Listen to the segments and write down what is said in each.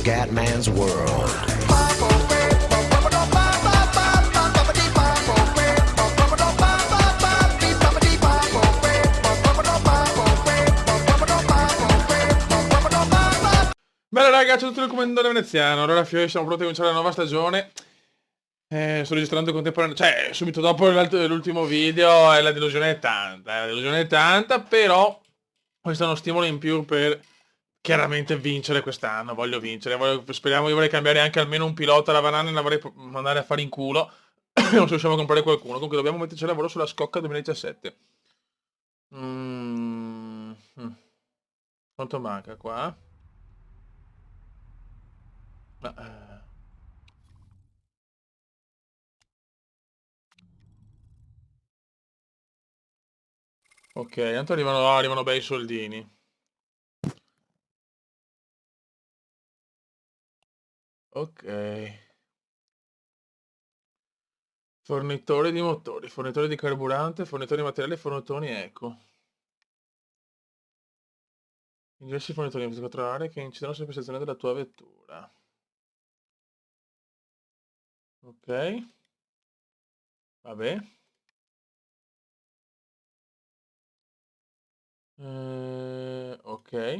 Scatman's World. Bene ragazzi, tutto il commentario veneziano. Allora Fiori, siamo pronti a cominciare la nuova stagione. Sto registrando contemporaneamente, cioè subito dopo l'ultimo video, e la delusione è tanta, la delusione è tanta, però questo è uno stimolo in più per chiaramente vincere quest'anno. Voglio vincere, speriamo, io vorrei cambiare anche almeno un pilota alla Vanana e la vorrei mandare a fare in culo. Non so se riusciamo a comprare qualcuno, comunque dobbiamo metterci a lavoro sulla scocca 2017. Mm, mm. Quanto manca qua? Ma, ok, tanto arrivano bei soldini. Ok. Fornitore di motori, fornitore di carburante, fornitore di materiali, fornitori eco. Diversi fornitori in 24 aree che incidono sulla prestazione della tua vettura. Ok. Vabbè. Ok.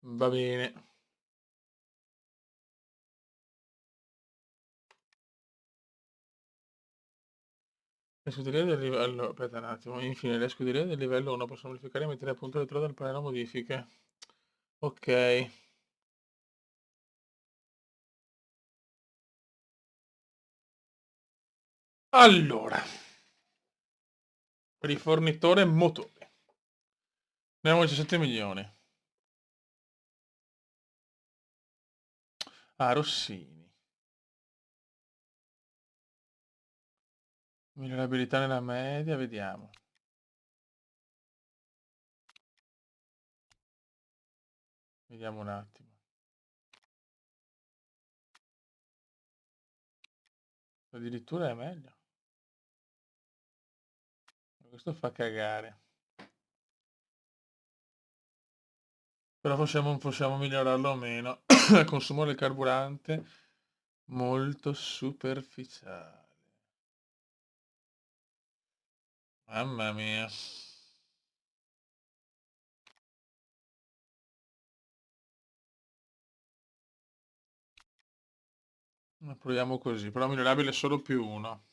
Va bene. Le scuderie del livello... Aspetta un attimo. Infine, le scuderie del livello 1 possono modificare e mettere a punto le trove del pannello modifiche. Ok. Allora. Rifornitore motore. Ne abbiamo 17 milioni. Ah, Rossini. Migliorabilità nella media, vediamo. Vediamo un attimo. Addirittura è meglio. Questo fa cagare. Però possiamo migliorarlo o meno. Consumo del carburante molto superficiale. Mamma mia. Proviamo così, però migliorabile solo più uno.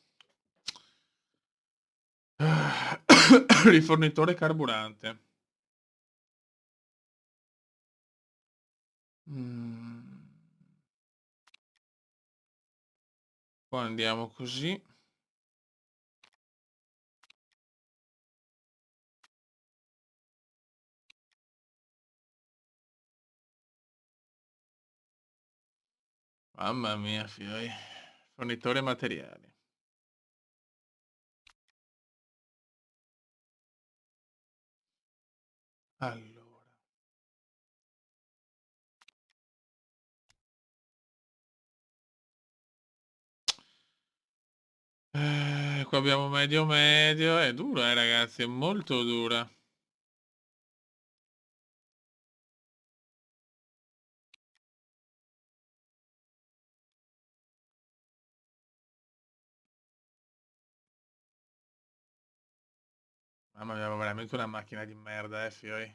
Rifornitore carburante. Mm. Poi andiamo così. Mamma mia, fioi. Fornitore materiali. Allora. Qua abbiamo medio medio. È dura, ragazzi, è molto dura. Mamma mia, abbiamo veramente una macchina di merda, fioi.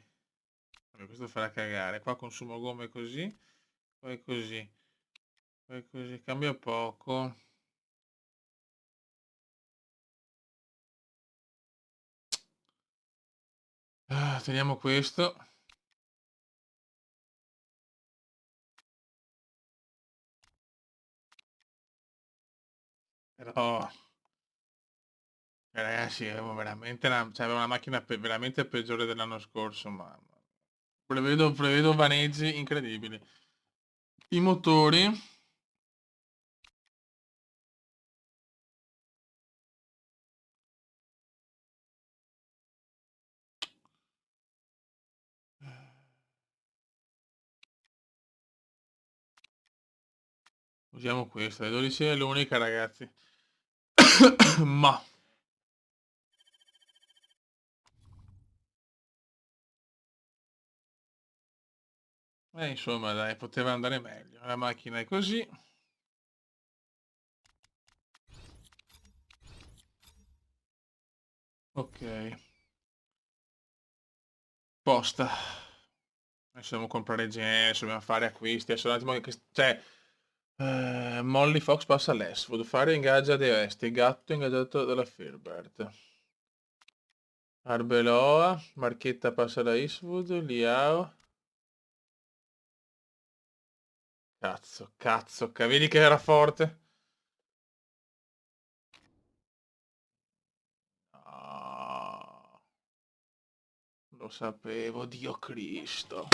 Vabbè, questo farà cagare. Qua consumo gomme così, poi così, poi così. Cambia poco. Teniamo questo. Però, ragazzi, avevo veramente cioè, avevo una macchina veramente peggiore dell'anno scorso, ma prevedo vaneggi incredibili. I motori. Usiamo questa, le 12 è l'unica, ragazzi. Ma Insomma dai, poteva andare meglio. La macchina è così. Ok. Posta. Adesso dobbiamo comprare gente, dobbiamo fare acquisti. Adesso un attimo che... Cioè... Molly Fox passa all'Estwood. Fare ingaggia dei Vesti. Gatto ingaggiato dalla Filbert. Arbeloa. Marchetta passa da Eastwood. Liao. Cazzo. Vedi che era forte? No, lo sapevo, Dio Cristo.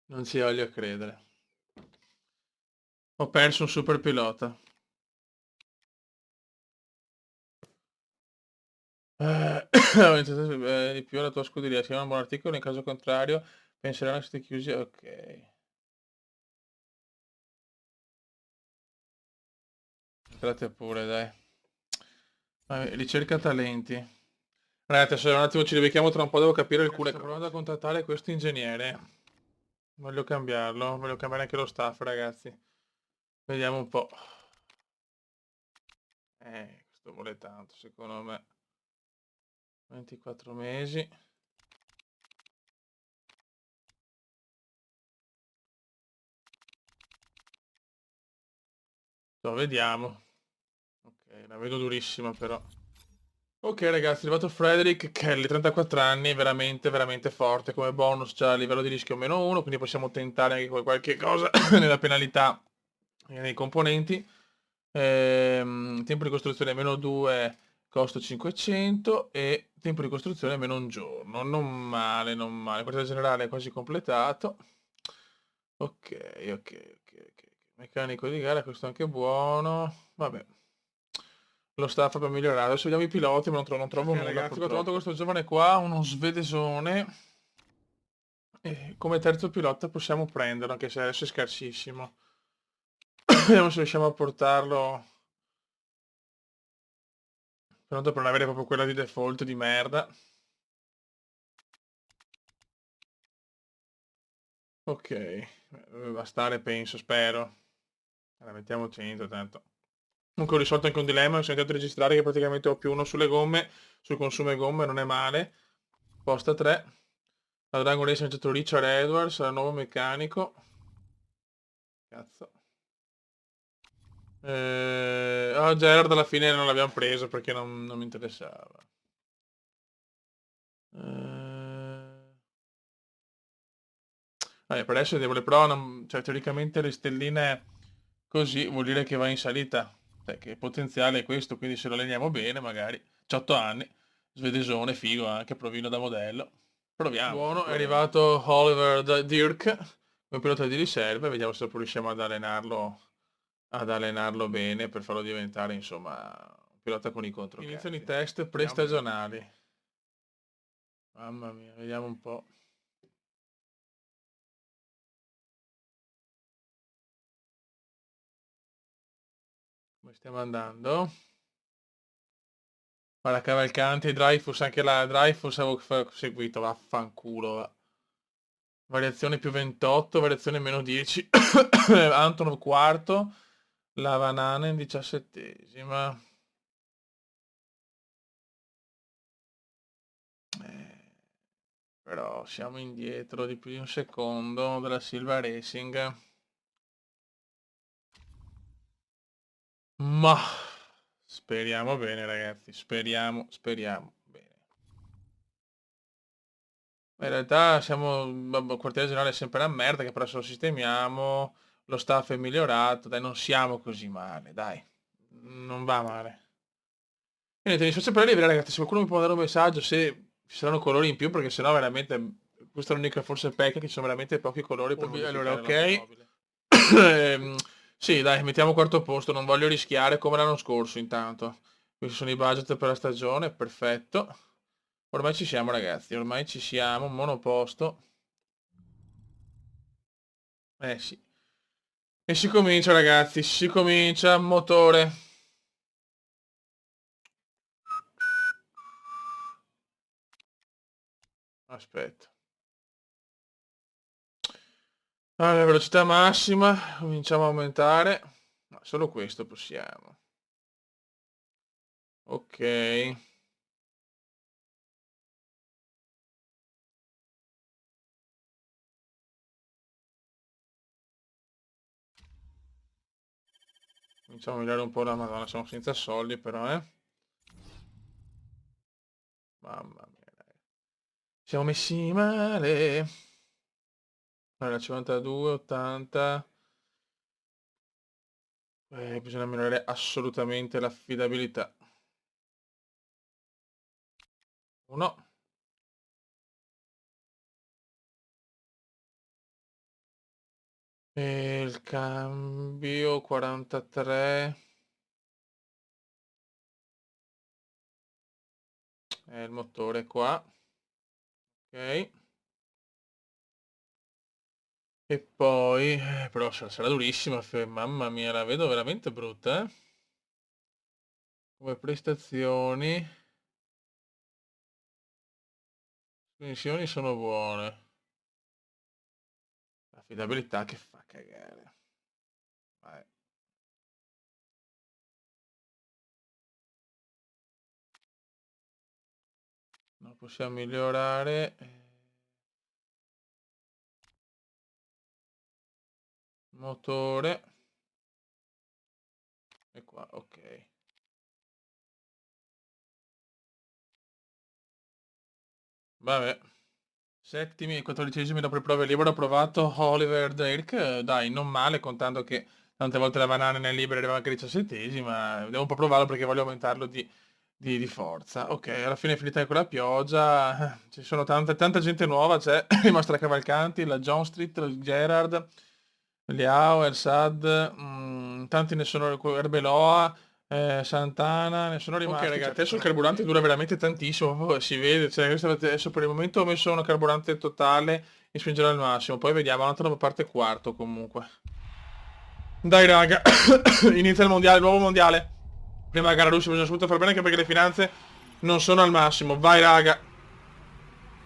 Non ci voglio credere. Ho perso un super pilota. Ho iniziato di più alla tua scuderia. Scrivi un buon articolo, in caso contrario penseranno che siete chiusi. Ok. Entrate pure, dai. Ricerca talenti. Ragazzi, adesso un attimo ci ribecchiamo tra un po', devo capire alcune cose. Sto provando a contattare questo ingegnere. Voglio cambiarlo, voglio cambiare anche lo staff, ragazzi. Vediamo un po'. Questo vuole tanto, secondo me. 24 mesi. Vediamo. Ok, la vedo durissima però. Ok ragazzi, è arrivato Frederick Kelly, 34 anni, veramente forte come bonus, c'ha a livello di rischio -1, quindi possiamo tentare anche qualche cosa nella penalità e nei componenti. Tempo di costruzione -2, costo 500 e tempo di costruzione -1 giorno. Non male, non male. Questa generale è quasi completato. Ok. Meccanico di gara, questo è anche buono. Vabbè. Lo staff proprio migliorato. Adesso vediamo i piloti, ma non trovo nulla. Ragazzi, ho trovato questo giovane qua, uno svedesone. E come terzo pilota possiamo prenderlo, anche se adesso è scarsissimo. Vediamo se riusciamo a portarlo. Pronto per non avere proprio quella di default di merda. Ok, deve bastare penso, spero. La mettiamo 100 tanto. Comunque ho risolto anche un dilemma, ho sentito registrare che praticamente ho +1 sulle gomme, sul consumo di gomme, non è male. Posta 3. La Dragon Race ha lanciato Richard Edwards, il nuovo meccanico. Cazzo. Gerard alla fine non l'abbiamo preso perché non mi interessava. Per adesso è debole, però cioè, teoricamente le stelline così vuol dire che va in salita. Cioè, che il potenziale è questo, quindi se lo alleniamo bene magari. 18 anni, svedesone, figo anche, provino da modello. Proviamo. Buono, è arrivato Oliver Dirk, come pilota di riserva, vediamo se riusciamo ad allenarlo bene per farlo diventare insomma un pilota con i controcazzi. Iniziano i test pre-stagionali. Mamma mia, vediamo un po'. Come stiamo andando? Guarda, Cavalcanti, Dreyfus, anche la Dreyfus avevo seguito, vaffanculo. Va. Variazione +28, variazione -10. Antonov quarto, la Vananen 17esima. Però siamo indietro di più di un secondo della Silva Racing. Ma speriamo bene ragazzi, speriamo bene. In realtà siamo, il quartiere generale è sempre una merda che però se lo sistemiamo, lo staff è migliorato, dai non siamo così male, dai, non va male. E niente, mi faccio per arrivare ragazzi, se qualcuno mi può dare un messaggio se ci saranno colori in più perché sennò veramente, questa è l'unica forse pecca che ci sono veramente pochi colori per modificare allora, ok. Sì dai, mettiamo quarto posto, non voglio rischiare come l'anno scorso intanto. Questi sono i budget per la stagione, perfetto. Ormai ci siamo ragazzi, ormai ci siamo, monoposto. Sì. E si comincia ragazzi, si comincia, motore. Aspetta. Allora, velocità massima, cominciamo a aumentare. Ma solo questo possiamo. Ok. Cominciamo a migliorare un po' la Madonna, siamo senza soldi però, eh. Mamma mia, dai. Siamo messi male. Allora, 52, 80. Bisogna migliorare assolutamente l'affidabilità. 1. E il cambio 43. E il motore qua. Ok. E poi, però sarà durissima, mamma mia, la vedo veramente brutta, eh. Come prestazioni, pensioni sono buone. L'affidabilità che fa cagare. Vai. Non possiamo migliorare. Motore. E qua, ok. Vabbè. Settimi e 14esimi dopo le prove libere ho provato Oliver Dirk, dai, non male, contando che tante volte la banana nel libero arriva anche 17esima, devo un po' provarlo perché voglio aumentarlo di forza. Ok, alla fine è finita con la pioggia, ci sono tanta gente nuova, c'è i Mastra Cavalcanti, la John Street, il Gerard, Liao, Ersad, tanti ne sono, Arbeloa, Santana, ne sono rimasti. Ok ragazzi, adesso il carburante dura veramente tantissimo, proprio si vede, cioè adesso per il momento ho messo una carburante totale e spingerò al massimo, poi vediamo, un'altra parte quarto comunque. Dai raga, inizia il mondiale, il nuovo mondiale. Prima gara russia bisogna subito far bene anche perché le finanze non sono al massimo. Vai raga.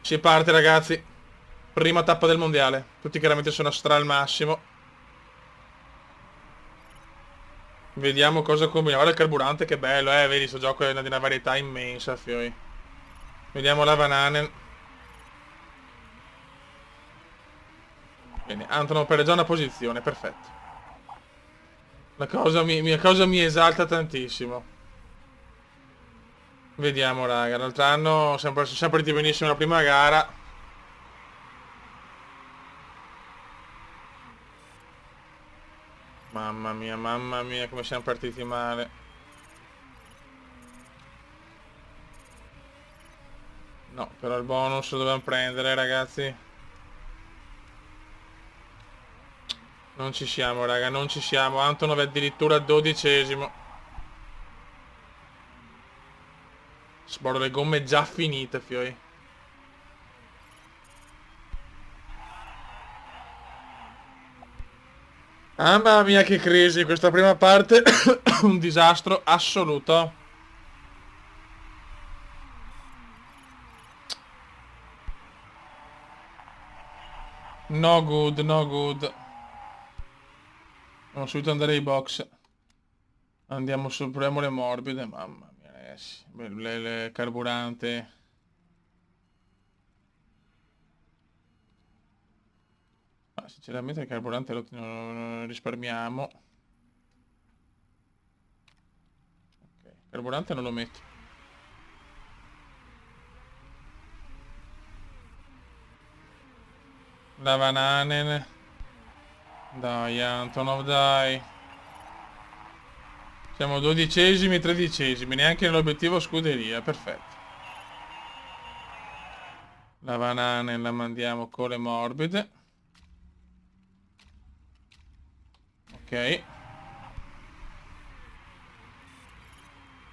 Si parte ragazzi. Prima tappa del mondiale. Tutti chiaramente sono a stra al massimo. Vediamo cosa combina. Guarda il carburante che bello, vedi, sto gioco è di una varietà immensa, fioi. Vediamo la Vananen. Bene, Antonov per già una posizione, perfetto. La cosa mi esalta tantissimo. Vediamo raga, l'altro anno siamo partiti benissimo la prima gara. Mamma mia, come siamo partiti male. No, però il bonus lo dobbiamo prendere, ragazzi. Non ci siamo, raga, non ci siamo. Antonov è addirittura 12esimo. Sborro le gomme già finite, fioi. Mamma mia, che crisi. Questa prima parte un disastro assoluto. No good, no good. Dobbiamo subito andare ai box. Andiamo su, proviamo le morbide. Mamma mia, ragazzi. Le carburante. Ma sinceramente il carburante non risparmiamo. Ok, il carburante non lo metto. La Vananen. Dai, Antonov, dai. Siamo 12esimi, 13esimi, neanche nell'obiettivo scuderia, perfetto. La Vananen la mandiamo con le morbide. Ok.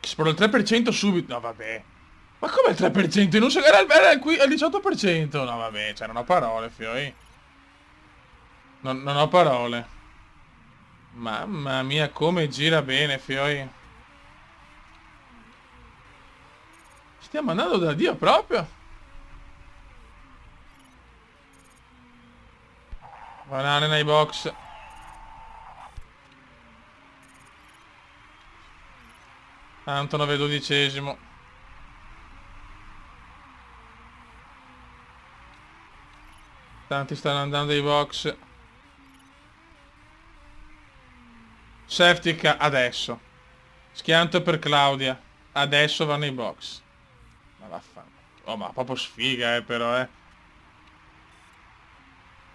Spero il 3% subito. No, vabbè. Ma come il 3%? Non so, era qui al 18%. No, vabbè, cioè non ho parole, fioi. Non ho parole. Mamma mia, come gira bene, fioi. Stiamo andando da Dio proprio. Banane nei box. Antonov è 12°. Tanti stanno andando ai box. Safety adesso. Schianto per Claudia. Adesso va nei box. Ma vaffanculo. Oh, ma proprio sfiga, però,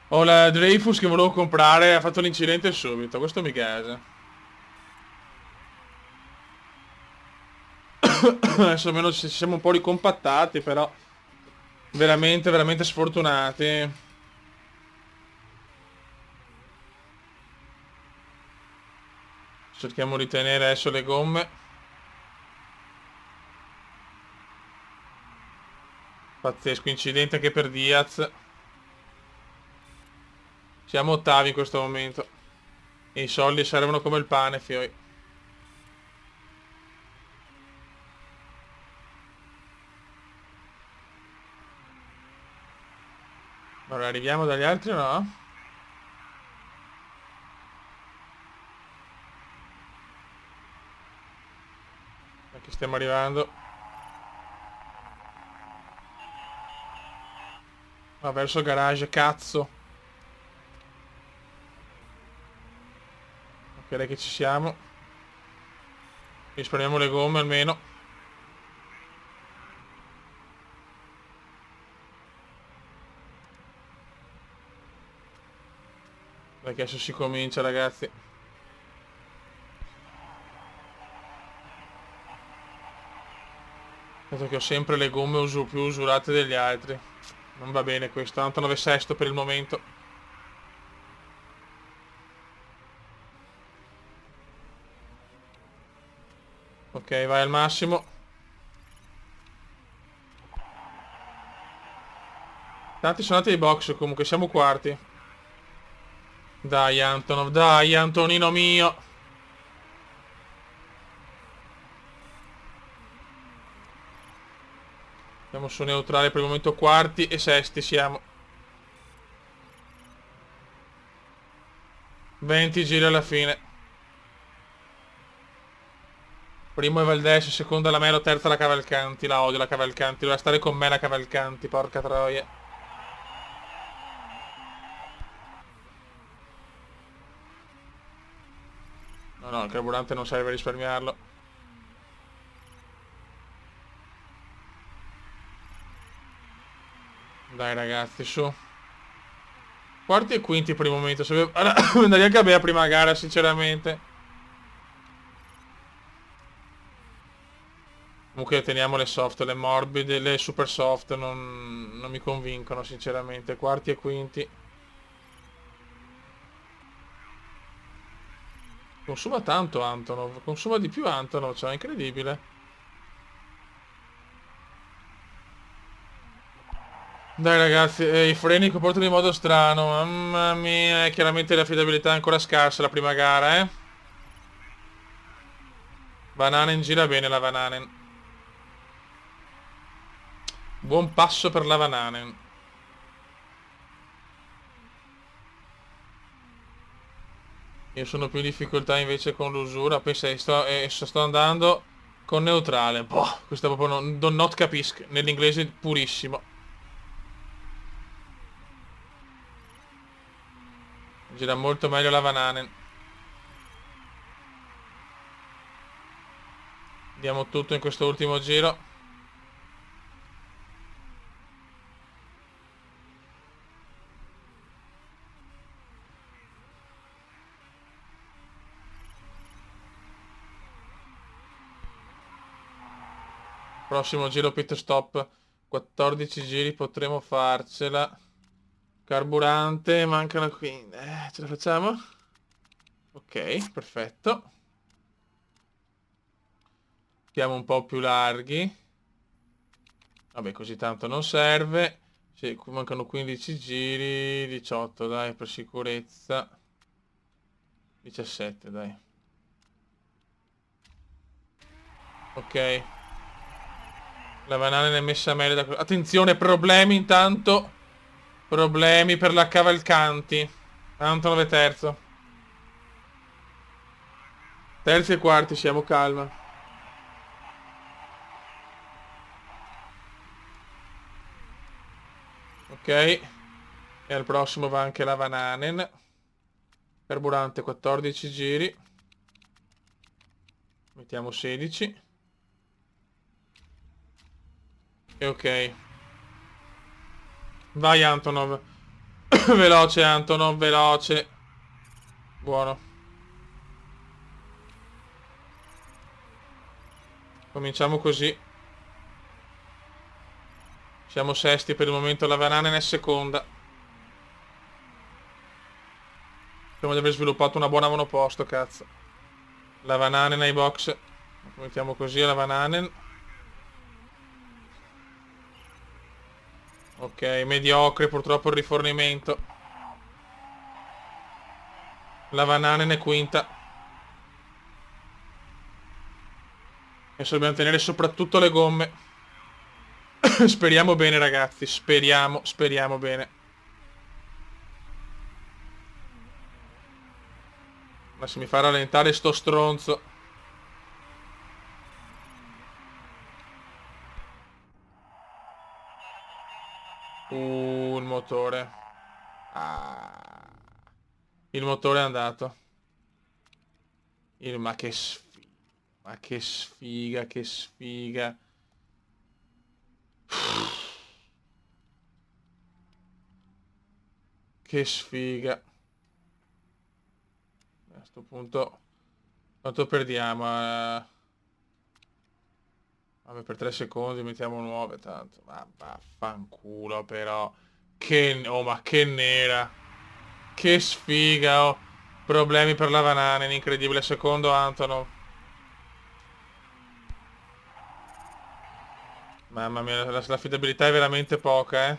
Ho la Dreyfus che volevo comprare, ha fatto l'incidente subito. Questo mi casa. Adesso almeno ci siamo un po' ricompattati, però veramente, veramente sfortunati. Cerchiamo di tenere adesso le gomme. Pazzesco, incidente anche per Diaz. Siamo ottavi in questo momento. E i soldi servono come il pane, fioi. Allora, arriviamo dagli altri o no? Perché stiamo arrivando. Va verso il garage, cazzo. Ok, dai che ci siamo. Risparmiamo le gomme almeno. Perché adesso si comincia, ragazzi. Dato che ho sempre le gomme più usurate degli altri. Non va bene questo, tanto 9 sesto per il momento. Ok, vai al massimo. Tanti sono andati ai box comunque, siamo quarti. Dai Antonov, dai Antonino mio. Siamo su neutrale per il momento, quarti e sesti siamo. 20 giri alla fine. Primo è Valdés, seconda la Melo, terza la Cavalcanti. La odio la Cavalcanti, doveva stare con me la Cavalcanti, porca troia. No, no, il carburante non serve a risparmiarlo. Dai ragazzi, su. Quarti e quinti per il momento. Andare anche a me a prima gara, sinceramente. Comunque teniamo le soft, le morbide, le super soft non mi convincono sinceramente. Quarti e quinti. Consuma tanto Antonov, consuma di più Antonov, cioè è incredibile. Dai ragazzi, i freni comportano in modo strano, mamma mia, chiaramente l'affidabilità è ancora scarsa la prima gara, Vananen gira bene la Vananen. Buon passo per la Vananen. Io sono più in difficoltà invece con l'usura. Pensa, sto andando con neutrale. Boh, questo proprio non, do not capisco. Nell'inglese purissimo. Gira molto meglio la Vananen. Diamo tutto in questo ultimo giro. Prossimo giro pit stop. 14 giri potremo farcela. Carburante, mancano qui. Ce la facciamo? Ok, perfetto. Siamo un po' più larghi. Vabbè, così tanto non serve. Sì, mancano 15 giri. 18, dai, per sicurezza. 17, dai. Ok. La banana ne è messa meglio da... Attenzione, problemi intanto. Problemi per la Cavalcanti. Antonov è terzo. Terzi e quarti siamo, calma. Ok. E al prossimo va anche la Vananen. Carburante 14 giri. Mettiamo 16. E ok. Vai Antonov. Veloce Antonov, veloce. Buono. Cominciamo così. Siamo sesti per il momento, la Vananen è seconda. Speriamo di aver sviluppato una buona monoposto, cazzo. La Vananen ai box. Mettiamo così la Vananen. Ok, mediocre purtroppo il rifornimento. La Vananen è quinta. Adesso dobbiamo tenere soprattutto le gomme. Speriamo bene ragazzi, speriamo bene. Ma se mi fa rallentare sto stronzo. Il motore. Ah. Il motore è andato. Ma che sfiga. Ma che sfiga, che sfiga. Che sfiga. A sto punto quanto perdiamo? Vabbè, per 3 secondi mettiamo 9 tanto. Ma vaffanculo però. Oh, ma che nera. Che sfiga, oh. Problemi per la Vananen, incredibile. Secondo Antonov. Mamma mia, l'affidabilità è veramente poca, eh.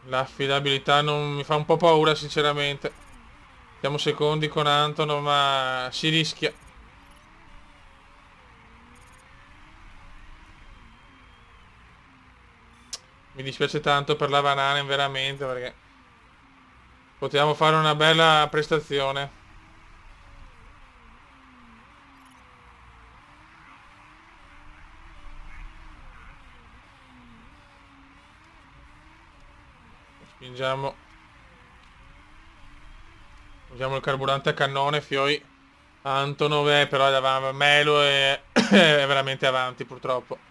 L'affidabilità non mi fa un po' paura, sinceramente. Siamo secondi con Antonov, ma si rischia. Mi dispiace tanto per la Vananen, veramente, perché potevamo fare una bella prestazione. Spingiamo. Usiamo il carburante a cannone, Fioi. Antonov è però è davanti. Melo è veramente avanti, purtroppo.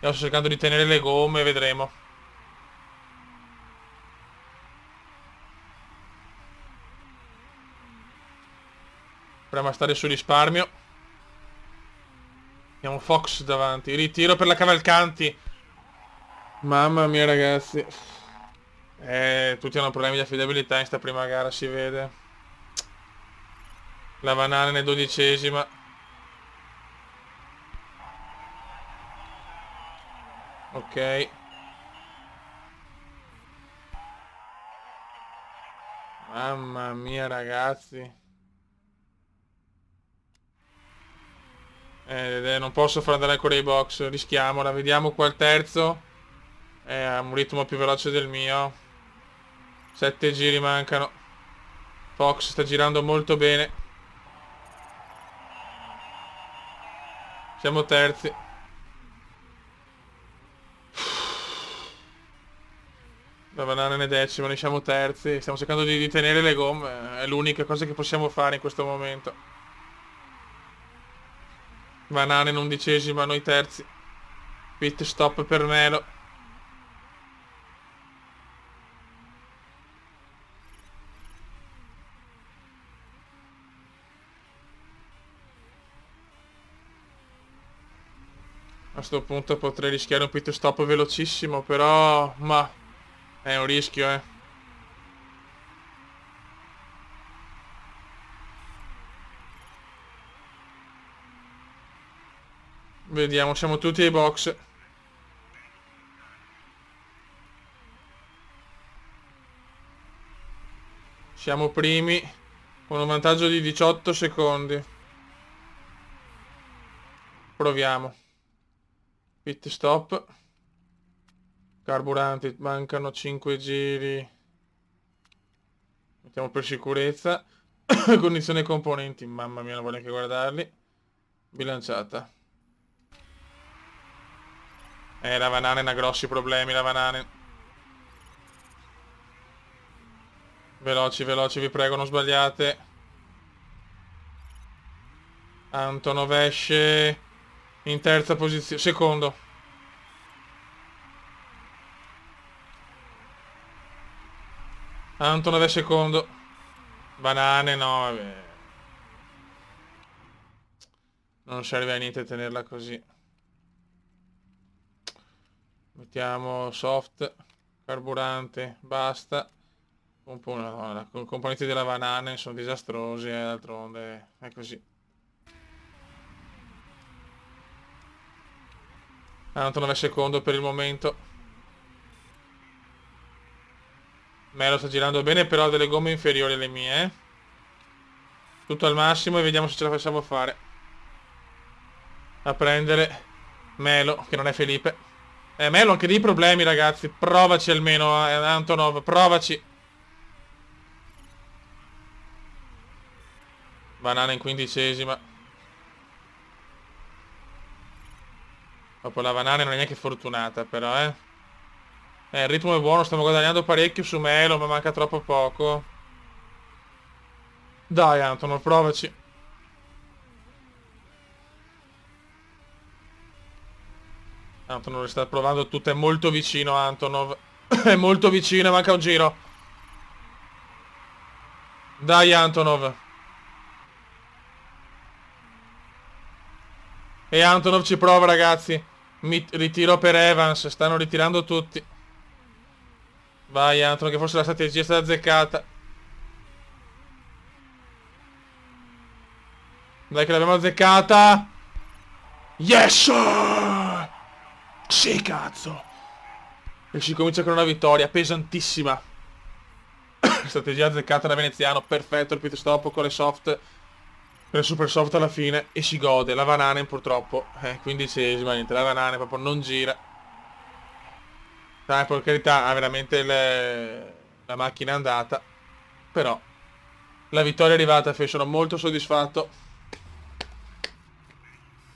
Io sto cercando di tenere le gomme, vedremo. Proviamo a stare sul risparmio. Abbiamo Fox davanti. Ritiro per la Cavalcanti. Mamma mia, ragazzi. Tutti hanno problemi di affidabilità in sta prima gara, si vede. La Vananen è 12ª. Ok. Mamma mia, ragazzi. Non posso far andare ancora i box. Rischiamola. Vediamo qua il terzo. Ha un ritmo più veloce del mio. 7 giri mancano. Fox sta girando molto bene. Siamo terzi. La Vananen è decima, noi siamo terzi. Stiamo cercando di tenere le gomme. È l'unica cosa che possiamo fare in questo momento. Vananen 11ª, noi terzi. Pit stop per Melo. A sto punto potrei rischiare un pit stop velocissimo, però... Ma... È un rischio, eh. Vediamo, siamo tutti ai box. Siamo primi con un vantaggio di 18 secondi. Proviamo. Pit stop. Carburanti, mancano 5 giri. Mettiamo per sicurezza. Condizione ai componenti, mamma mia, non voglio neanche guardarli. Bilanciata. La Vananen ha grossi problemi, la Vananen. Veloci, veloci, vi prego, non sbagliate. Antonov esce in terza posizione. Secondo. Antonov è secondo. Banane, no, vabbè. Non serve a niente tenerla così. Mettiamo soft, carburante, basta. No, i componenti della Vananen sono disastrosi, d'altronde è così. Antonov è secondo per il momento. Melo sta girando bene, però ha delle gomme inferiori alle mie, eh. Tutto al massimo e vediamo se ce la facciamo fare. A prendere Melo, che non è Felipe. Melo, anche dei problemi, ragazzi. Provaci almeno, Antonov, provaci. Banana in 15ª. Dopo la Banana non è neanche fortunata, però, eh. Il ritmo è buono, stiamo guadagnando parecchio su Melo, ma manca troppo poco. Dai, Antonov, provaci. Antonov le sta provando tutte, è molto vicino Antonov. È molto vicino, manca un giro. Dai, Antonov. E Antonov ci prova, ragazzi. Mi ritiro per Evans, stanno ritirando tutti. Vai, Antonov, che forse la strategia è stata azzeccata. Dai che l'abbiamo azzeccata. Yes! Sì, cazzo. E si comincia con una vittoria pesantissima. Strategia azzeccata da veneziano. Perfetto il pit stop con le soft. Con le super soft alla fine. E si gode. La Vananen purtroppo. 15ª, niente. La Vananen proprio non gira. Dai, per carità, ha veramente la macchina è andata. Però la vittoria è arrivata, sono molto soddisfatto.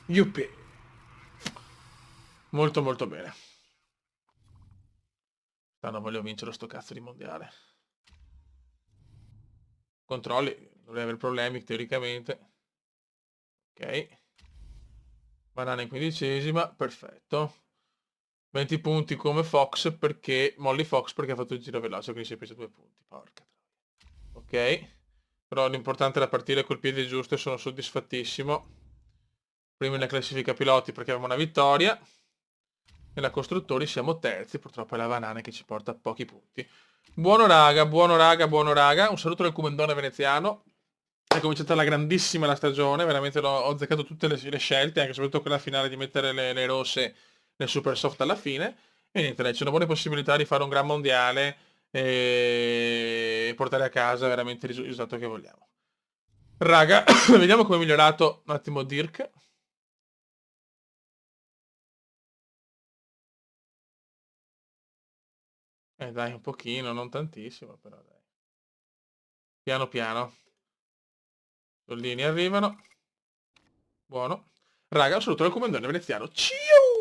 Yuppie. Molto molto bene. No, voglio vincere sto cazzo di mondiale. Controlli, dovrei avere problemi teoricamente. Ok. Banana in 15ª, perfetto. 20 punti come Fox perché... Molly Fox perché ha fatto il giro veloce, quindi si è preso 2 punti. Porca troia. Ok. Però l'importante era partire col piede giusto e sono soddisfattissimo. Primo nella classifica piloti perché abbiamo una vittoria. Nella costruttori siamo terzi, purtroppo è la Vanane che ci porta a pochi punti. Buono raga, buono raga, buono raga. Un saluto dal Comendone veneziano. È cominciata la grandissima la stagione, veramente ho azzeccato tutte le scelte, anche soprattutto quella finale di mettere le rosse nel super soft alla fine. E niente, dai, c'è una buona possibilità di fare un gran mondiale e portare a casa veramente il risultato che vogliamo. Raga, vediamo come è migliorato un attimo Dirk. Dai, un pochino, non tantissimo, però dai. Piano piano. Soldini arrivano. Buono. Raga, un saluto dal Comandante veneziano. Ciao!